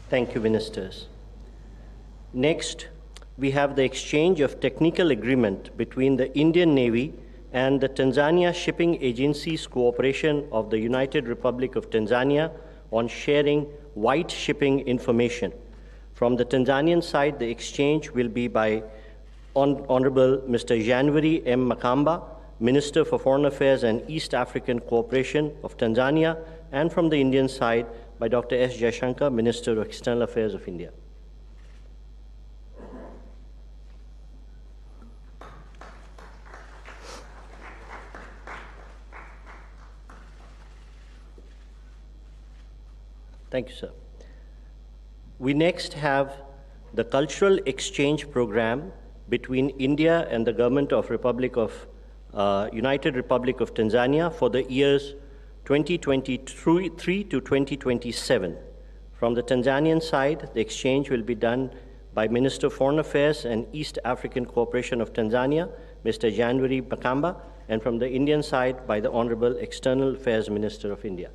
Thank you, Ministers. Next, we have the exchange of technical agreement between the Indian Navy and the Tanzania Shipping Agency's cooperation of the United Republic of Tanzania on sharing white shipping information. From the Tanzanian side, the exchange will be by Honorable Mr. January M. Makamba, Minister for Foreign Affairs and East African Cooperation of Tanzania, and from the Indian side by Dr. S. Jaishankar, Minister of External Affairs of India. Thank you, sir. We next have the cultural exchange program between India and the government of United Republic of Tanzania for the years 2023 to 2027. From the Tanzanian side, the exchange will be done by Minister of Foreign Affairs and East African Cooperation of Tanzania, Mr. January Makamba, and from the Indian side by the Honorable External Affairs Minister of India.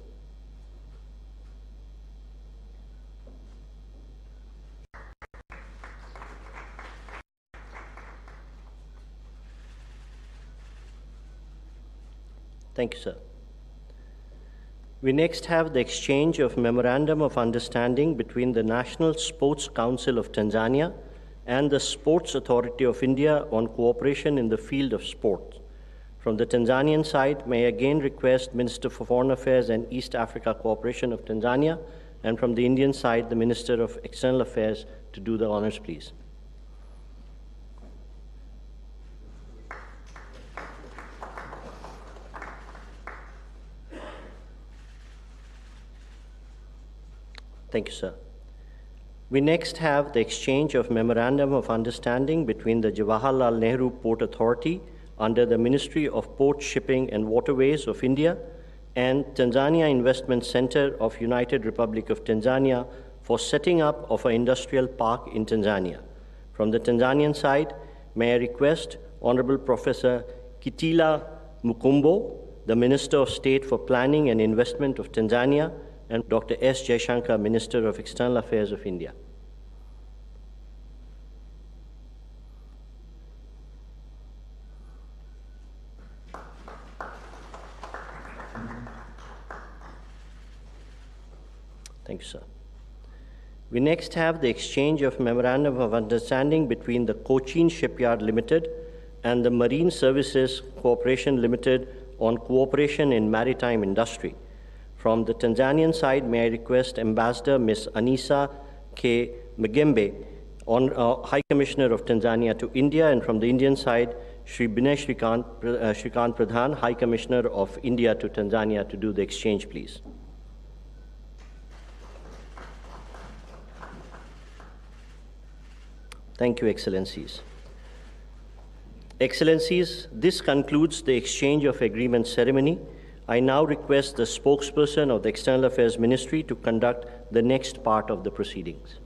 Thank you, sir. We next have the exchange of Memorandum of Understanding between the National Sports Council of Tanzania and the Sports Authority of India on cooperation in the field of sport. From the Tanzanian side, may I again request Minister for Foreign Affairs and East Africa Cooperation of Tanzania, and from the Indian side, the Minister of External Affairs to do the honors, please. Thank you, sir. We next have the exchange of Memorandum of Understanding between the Jawaharlal Nehru Port Authority under the Ministry of Port, Shipping and Waterways of India and Tanzania Investment Center of United Republic of Tanzania for setting up of an industrial park in Tanzania. From the Tanzanian side, may I request Honorable Professor Kitila Mukumbo, the Minister of State for Planning and Investment of Tanzania, and Dr. S. Jaishankar, Minister of External Affairs of India. Thank you, sir. We next have the exchange of Memorandum of Understanding between the Cochin Shipyard Limited and the Marine Services Corporation Limited on cooperation in maritime industry. From the Tanzanian side, may I request Ambassador Ms. Anisa K. Magembe, High Commissioner of Tanzania to India, and from the Indian side, Shri Binay Shrikant Pradhan, High Commissioner of India to Tanzania to do the exchange, please. Thank you, Excellencies. Excellencies, this concludes the exchange of agreement ceremony. I now request the spokesperson of the External Affairs Ministry to conduct the next part of the proceedings.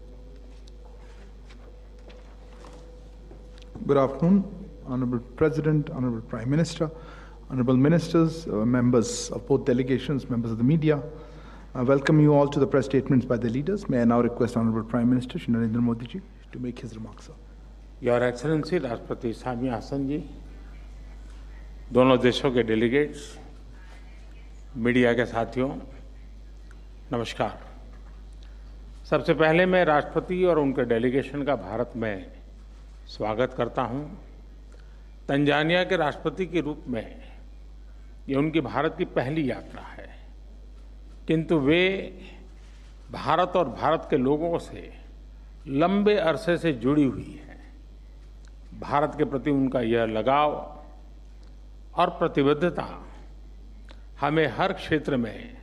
Good afternoon, Honorable President, Honorable Prime Minister, Honorable Ministers, members of both delegations, members of the media. I welcome you all to the press statements by the leaders. May I now request Honorable Prime Minister Shri Narendra Modi ji to make his remarks, sir. Your Excellency, Rashtrapati Samia Hassan ji, दोनों देशों के delegates, media के साथियों, नमस्कार। सबसे पहले मैं राष्ट्रपति और उनके डेलीगेशन का भारत में स्वागत करता हूं। तंजानिया के राष्ट्रपति के रूप में ये उनकी भारत की पहली यात्रा है, किंतु वे भारत और भारत के लोगों से लंबे अरसे से जुड़ी हुई हैं। भारत के प्रति उनका यह लगाव और प्रतिबद्धता हमें हर क्षेत्र में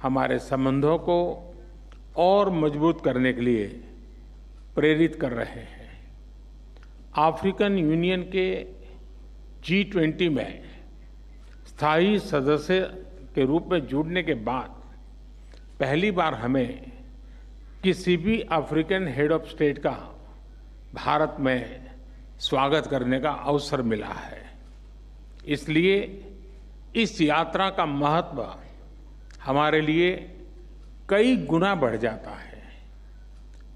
हमारे संबंधों को और मजबूत करने के लिए प्रेरित कर रहे हैं। अफ्रीकन यूनियन के G20 में स्थायी सदस्य के रूप में जुड़ने के बाद पहली बार हमें किसी भी अफ्रीकन हेड ऑफ स्टेट का भारत में स्वागत करने का अवसर मिला है। इसलिए इस यात्रा का महत्व हमारे लिए कई गुना बढ़ जाता है।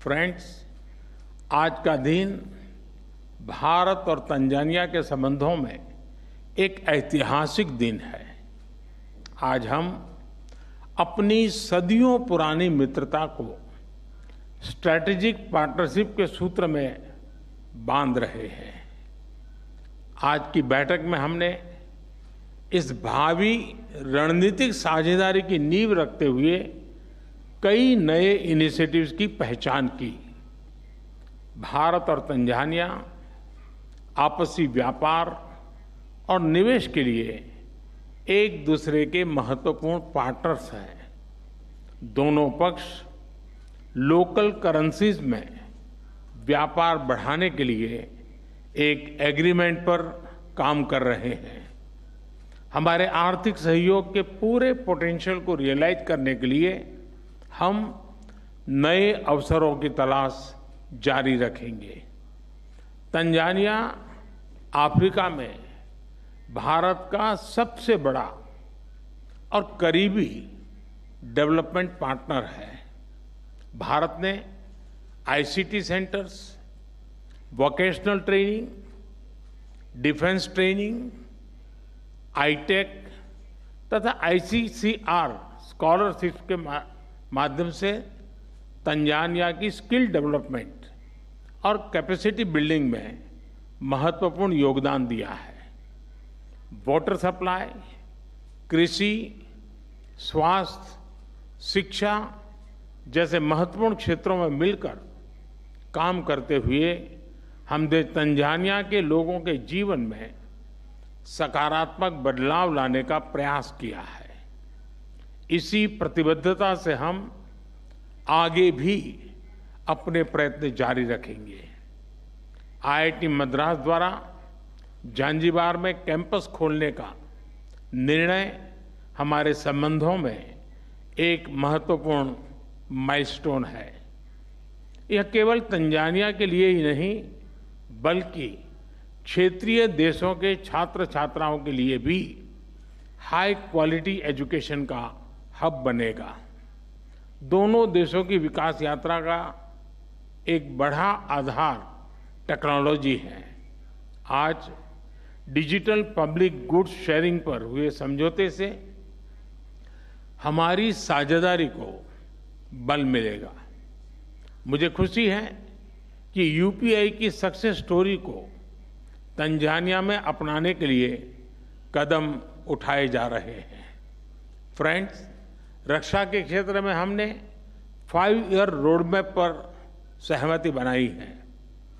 फ्रेंड्स, आज का दिन भारत और तंजानिया के संबंधों में एक ऐतिहासिक दिन है। आज हम अपनी सदियों पुरानी मित्रता को स्ट्रैटेजिक पार्टनरशिप के सूत्र में बांध रहे हैं। आज की बैठक में हमने इस भावी रणनीतिक साझेदारी की नींव रखते हुए कई नए इनिशिएटिव्स की पहचान की। भारत और तंजानिया आपसी व्यापार और निवेश के लिए एक दूसरे के महत्वपूर्ण पार्टनर्स हैं। दोनों पक्ष लोकल करेंसीज में व्यापार बढ़ाने के लिए एक एग्रीमेंट पर काम कर रहे हैं। हमारे आर्थिक सहयोग के पूरे पोटेंशियल को रियलाइज करने के लिए हम नए अवसरों की तलाश जारी रखेंगे। तंजानिया अफ्रीका में भारत का सबसे बड़ा और करीबी डेवलपमेंट पार्टनर है। भारत ने ICT centres, vocational training, defence training, आईटेक तथा आईसीसीआर स्कॉलरशिप के माध्यम से तंजानिया की स्किल डेवलपमेंट और कैपेसिटी बिल्डिंग में महत्वपूर्ण योगदान दिया है। वाटर सप्लाई, कृषि, स्वास्थ्य, शिक्षा जैसे महत्वपूर्ण क्षेत्रों में मिलकर काम करते हुए हमने तंजानिया के लोगों के जीवन में सकारात्मक बदलाव लाने का प्रयास किया है। इसी प्रतिबद्धता से हम आगे भी अपने प्रयत्न जारी रखेंगे। आईआईटी मद्रास द्वारा ज़ांज़िबार में कैंपस खोलने का निर्णय हमारे संबंधों में एक महत्वपूर्ण माइलस्टोन है। यह केवल तंजानिया के लिए ही नहीं बल्कि क्षेत्रीय देशों के छात्र छात्राओं के लिए भी हाई क्वालिटी एजुकेशन का हब बनेगा। दोनों देशों की विकास यात्रा का एक बड़ा आधार टेक्नोलॉजी है। आज डिजिटल पब्लिक गुड्स शेयरिंग पर हुए समझौते से हमारी साझेदारी को बल मिलेगा। मुझे खुशी है कि यूपीआई की सक्सेस स्टोरी को तंजानिया में अपनाने के लिए कदम उठाए जा रहे हैं। फ्रेंड्स, रक्षा के क्षेत्र में हमने 5 ईयर रोडमैप पर सहमति बनाई है।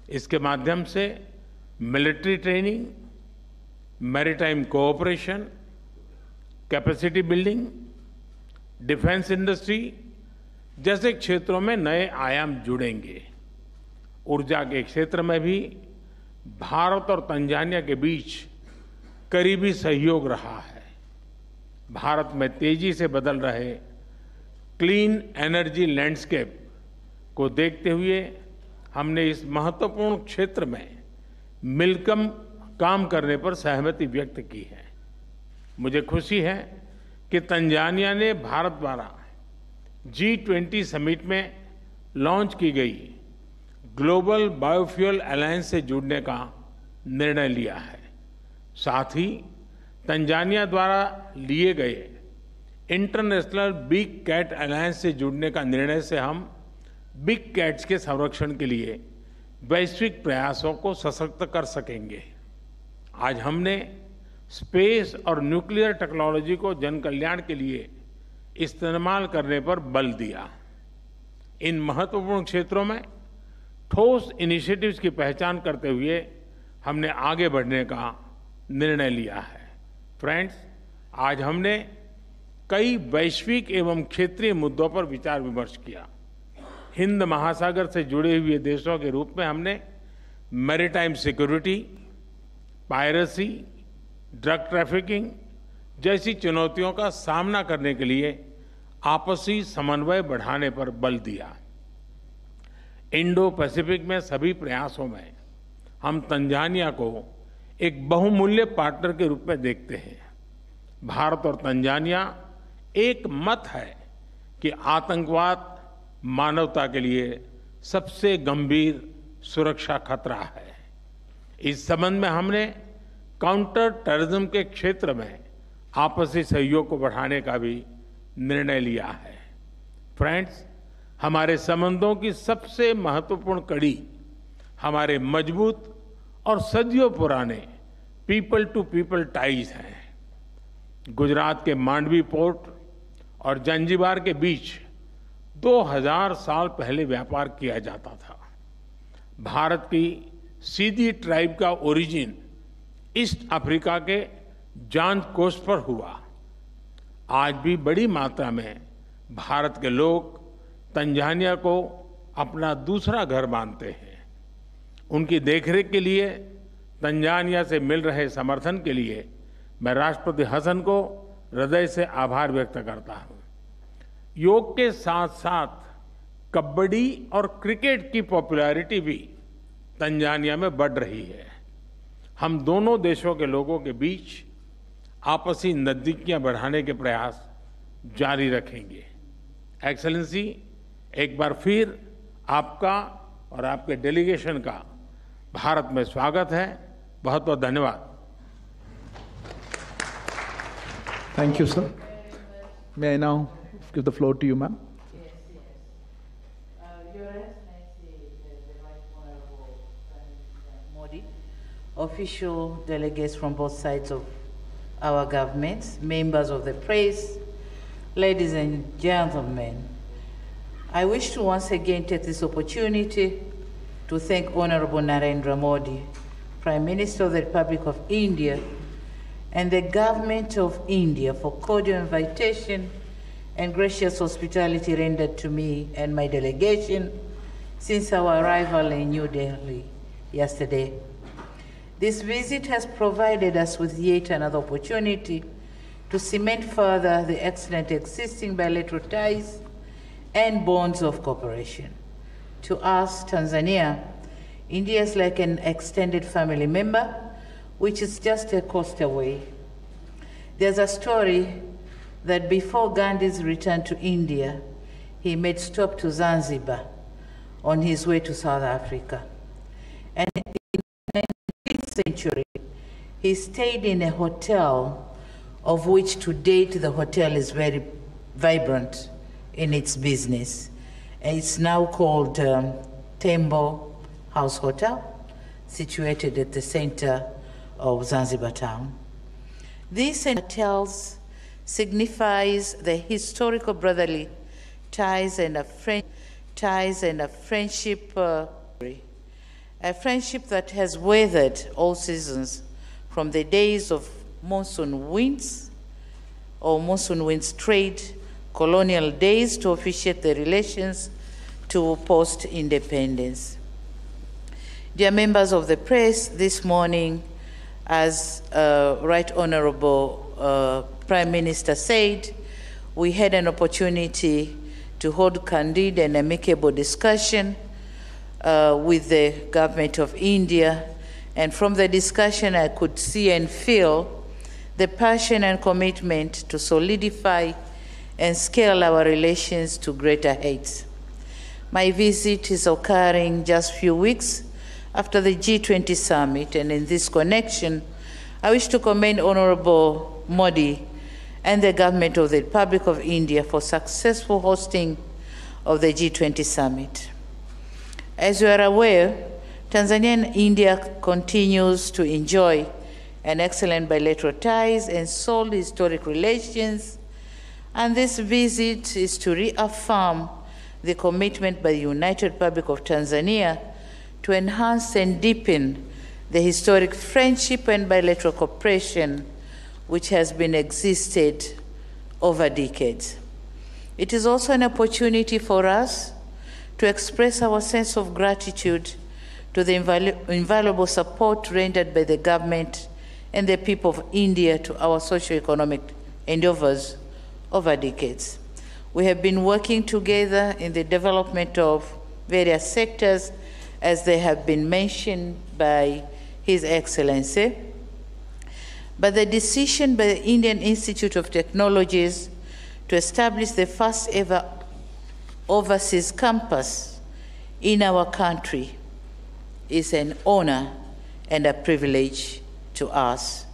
इसके माध्यम से military training, maritime cooperation, capacity building, defence industry जैसे क्षेत्रों में नए आयाम जुड़ेंगे। ऊर्जा के क्षेत्र में भी भारत और तंजानिया के बीच करीबी सहयोग रहा है। भारत में तेजी से बदल रहे क्लीन एनर्जी लैंडस्केप को देखते हुए हमने इस महत्वपूर्ण क्षेत्र में मिलकर काम करने पर सहमति व्यक्त की है। मुझे खुशी है कि तंजानिया ने भारत द्वारा G20 समिट में लॉन्च की गई ग्लोबल बायोफ्यूल अलायंस से जुड़ने का निर्णय लिया है। साथ ही तंजानिया द्वारा लिए गए इंटरनेशनल बिग कैट अलायंस से जुड़ने का निर्णय से हम बिग कैट्स के संरक्षण के लिए वैश्विक प्रयासों को सशक्त कर सकेंगे। आज हमने स्पेस और न्यूक्लियर टेक्नोलॉजी को जन कल्याण के लिए इस्तेमाल करने पर बल दिया। इन महत्वपूर्ण क्षेत्रों में ठोस इनिशिएटिव्स की पहचान करते हुए हमने आगे बढ़ने का निर्णय लिया है। फ्रेंड्स, आज हमने कई वैश्विक एवं क्षेत्रीय मुद्दों पर विचार विमर्श किया। हिंद महासागर से जुड़े हुए देशों के रूप में हमने maritime security, piracy, drug trafficking जैसी चुनौतियों का सामना करने के लिए आपसी समन्वय बढ़ाने पर बल दिया। इंडो पैसिफिक में सभी प्रयासों में हम तंजानिया को एक बहुमूल्य पार्टनर के रूप में देखते हैं। भारत और तंजानिया एक मत है कि आतंकवाद मानवता के लिए सबसे गंभीर सुरक्षा खतरा है। इस संबंध में हमने काउंटर टेररिज्म के क्षेत्र में आपसी सहयोग को बढ़ाने का भी निर्णय लिया है। फ्रेंड्स, हमारे संबंधों की सबसे महत्वपूर्ण कड़ी हमारे मजबूत और सदियों पुराने पीपल टू पीपल टाइज हैं। गुजरात के मांडवी पोर्ट और जंजीबार के बीच 2000 साल पहले व्यापार किया जाता था। भारत की सीधी ट्राइब का ओरिजिन ईस्ट अफ्रीका के जांज कोस्ट पर हुआ। आज भी बड़ी मात्रा में भारत के लोग तंजानिया को अपना दूसरा घर मानते हैं। उनकी देखरेख के लिए तंजानिया से मिल रहे समर्थन के लिए मैं राष्ट्रपति हसन को हृदय से आभार व्यक्त करता हूं। योग के साथ साथ कबड्डी और क्रिकेट की पॉपुलैरिटी भी तंजानिया में बढ़ रही है। हम दोनों देशों के लोगों के बीच आपसी नजदीकियां बढ़ाने के प्रयास जारी रखेंगे। एक्सेलेंसी, एक बार फिर आपका और आपके डेलीगेशन का भारत में स्वागत है। बहुत बहुत धन्यवाद। Thank you, sir. May I now give the floor to you, ma'am? Yes. Your Excellency, the Right Honorable Prime Minister Modi, official delegates from both sides of our governments, members of the press, ladies and gentlemen, I wish to once again take this opportunity to thank Honorable Narendra Modi, Prime Minister of the Republic of India, and the Government of India for cordial invitation and gracious hospitality rendered to me and my delegation since our arrival in New Delhi yesterday. This visit has provided us with yet another opportunity to cement further the excellent existing bilateral ties and bonds of cooperation. To us, Tanzania, India is like an extended family member, which is just a coast away. There's a story that before Gandhi's return to India, he made stop to Zanzibar on his way to South Africa. And in the 19th century, he stayed in a hotel, of which to date the hotel is very vibrant in its business. And it's now called Tembo House Hotel, situated at the center of Zanzibar town. This hotels signifies the historical brotherly ties and a friendship, a friendship that has weathered all seasons, from the days of monsoon winds or monsoon winds trade, colonial days, to officiate the relations to post-independence. Dear members of the press, this morning, as Right Honorable Prime Minister said, we had an opportunity to hold candid and amicable discussion with the government of India. And from the discussion, I could see and feel the passion and commitment to solidify and scale our relations to greater heights. My visit is occurring just a few weeks after the G20 summit, and in this connection, I wish to commend Honorable Modi and the government of the Republic of India for successful hosting of the G20 summit. As you are aware, Tanzania and India continues to enjoy an excellent bilateral ties and solid historic relations, and this visit is to reaffirm the commitment by the United Republic of Tanzania to enhance and deepen the historic friendship and bilateral cooperation which has been existed over decades. It is also an opportunity for us to express our sense of gratitude to the invaluable support rendered by the government and the people of India to our socio-economic endeavors over decades. We have been working together in the development of various sectors, as they have been mentioned by His Excellency. But the decision by the Indian Institute of Technologies to establish the first ever overseas campus in our country is an honor and a privilege to us.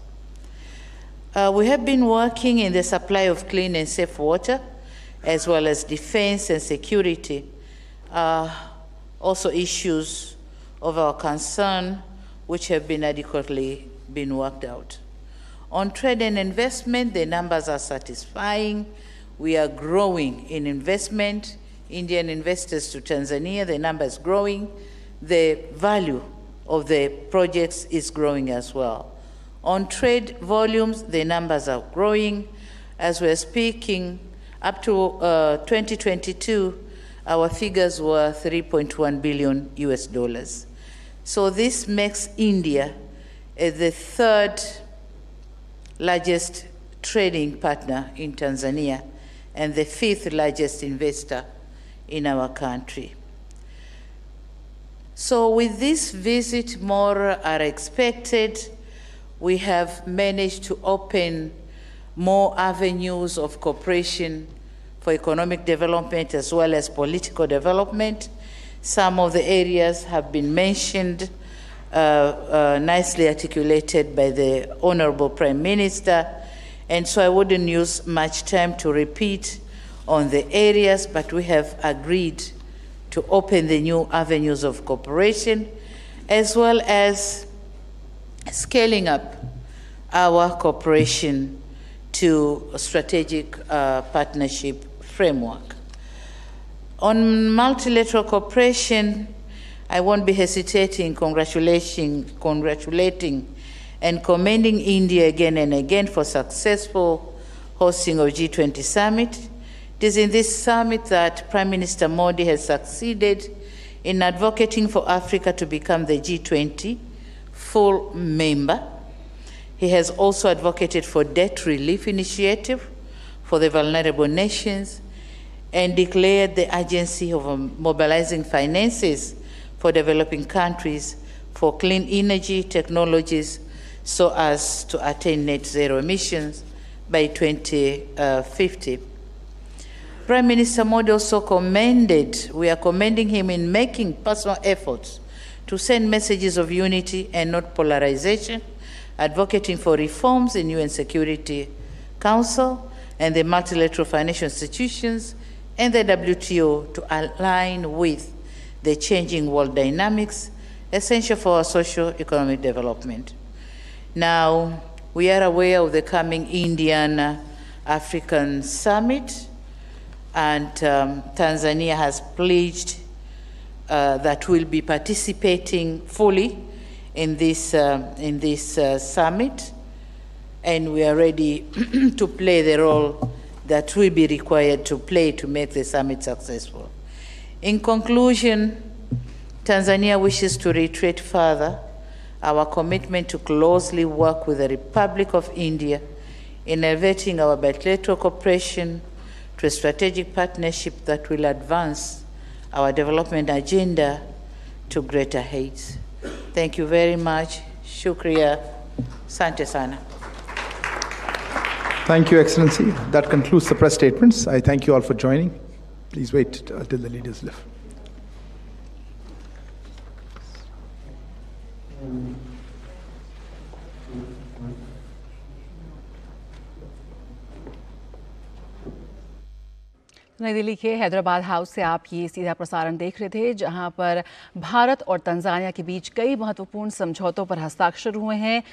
We have been working in the supply of clean and safe water, as well as defense and security, also issues of our concern, which have been adequately worked out. On trade and investment, the numbers are satisfying. We are growing in investment. Indian investors to Tanzania, the number is growing. The value of the projects is growing as well. On trade volumes, the numbers are growing. As we're speaking, up to 2022, our figures were $3.1 billion US. So this makes India the third largest trading partner in Tanzania and the fifth largest investor in our country. So with this visit, more are expected. We have managed to open more avenues of cooperation for economic development as well as political development. Some of the areas have been mentioned, nicely articulated by the Honorable Prime Minister, and so I wouldn't use much time to repeat on the areas, but we have agreed to open the new avenues of cooperation, as well as scaling up our cooperation to a strategic partnership framework. On multilateral cooperation, I won't be hesitating congratulating and commending India again and again for successful hosting of G20 summit. It is in this summit that Prime Minister Modi has succeeded in advocating for Africa to become the G20 full member. He has also advocated for debt relief initiative for the vulnerable nations and declared the urgency of mobilizing finances for developing countries for clean energy technologies so as to attain net zero emissions by 2050. Prime Minister Modi also we are commending him in making personal efforts to send messages of unity and not polarization, advocating for reforms in UN Security Council and the multilateral financial institutions and the WTO to align with the changing world dynamics essential for our socio-economic development. Now, we are aware of the coming Indian African Summit, and Tanzania has pledged that we'll be participating fully in this summit, and we are ready to play the role that will be required to play to make the summit successful. In conclusion, Tanzania wishes to reiterate further our commitment to closely work with the Republic of India in elevating our bilateral cooperation to a strategic partnership that will advance our development agenda to greater heights. Thank you very much. Shukriya. Sante sana. Thank you, Excellency. That concludes the press statements. I thank you all for joining. Please wait until the leaders leave. नई दिल्ली के Hyderabad house से आप ये सीधा प्रसारण देख रहे थे, जहां पर भारत और तंजानिया के बीच कई महत्वपूर्ण समझौतों पर हस्ताक्षर हुए हैं।